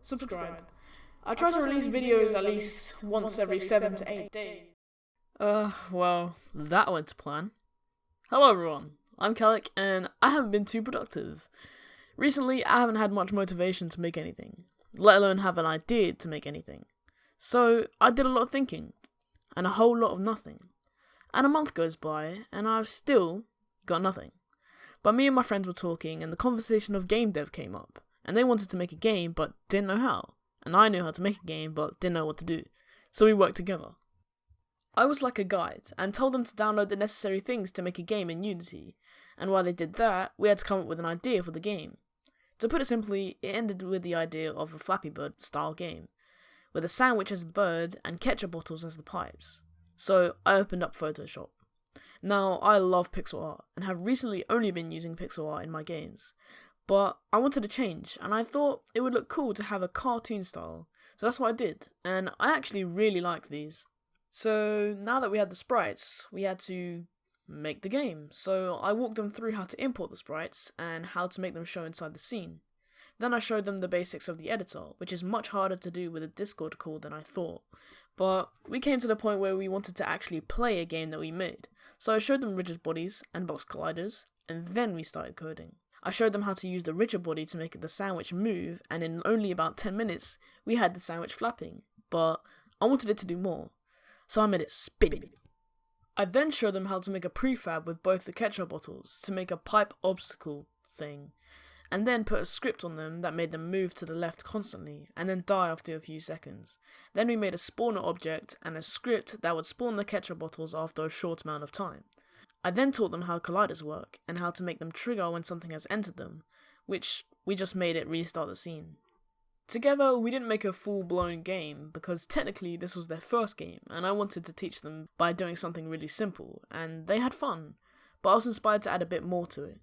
subscribe. I try to release videos at least once every 7 to 8 days. Well, that went to plan. Hello everyone, I'm Kellic, and I haven't been too productive. Recently, I haven't had much motivation to make anything, let alone have an idea to make anything. So, I did a lot of thinking, and a whole lot of nothing. And a month goes by, and I've still got nothing. But me and my friends were talking, and the conversation of game dev came up, and they wanted to make a game, but didn't know how. And I knew how to make a game, but didn't know what to do. So we worked together. I was like a guide, and told them to download the necessary things to make a game in Unity, and while they did that, we had to come up with an idea for the game. To put it simply, it ended with the idea of a Flappy Bird style game, with a sandwich as the bird and ketchup bottles as the pipes. So I opened up Photoshop. Now, I love pixel art, and have recently only been using pixel art in my games, but I wanted to change, and I thought it would look cool to have a cartoon style, so that's what I did, and I actually really liked these. So now that we had the sprites, we had to make the game, so I walked them through how to import the sprites, and how to make them show inside the scene. Then I showed them the basics of the editor, which is much harder to do with a Discord call than I thought, but we came to the point where we wanted to actually play a game that we made, so I showed them rigid bodies and box colliders, and then we started coding. I showed them how to use the rigid body to make the sandwich move, and in only about 10 minutes, we had the sandwich flapping, but I wanted it to do more, so I made it spin. I then showed them how to make a prefab with both the ketchup bottles to make a pipe obstacle thing, and then put a script on them that made them move to the left constantly, and then die after a few seconds. Then we made a spawner object and a script that would spawn the ketchup bottles after a short amount of time. I then taught them how colliders work, and how to make them trigger when something has entered them, which we just made it restart the scene. Together, we didn't make a full-blown game, because technically this was their first game, and I wanted to teach them by doing something really simple, and they had fun, but I was inspired to add a bit more to it.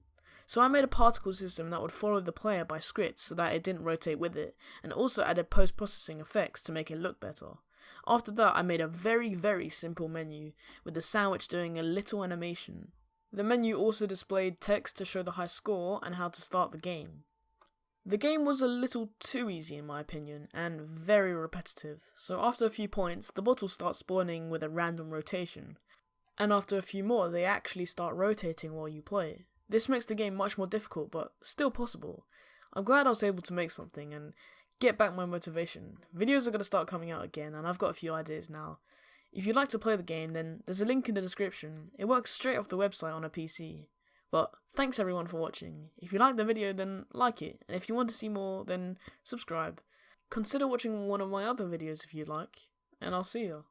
So I made a particle system that would follow the player by script so that it didn't rotate with it, and also added post-processing effects to make it look better. After that, I made a very simple menu, with the sandwich doing a little animation. The menu also displayed text to show the high score and how to start the game. The game was a little too easy in my opinion, and very repetitive, so after a few points, the bottles start spawning with a random rotation, and after a few more, they actually start rotating while you play. This makes the game much more difficult, but still possible. I'm glad I was able to make something, and get back my motivation. Videos are going to start coming out again, and I've got a few ideas now. If you'd like to play the game, then there's a link in the description. It works straight off the website on a PC. But thanks everyone for watching. If you liked the video, then like it, and if you want to see more, then subscribe. Consider watching one of my other videos if you'd like, and I'll see you.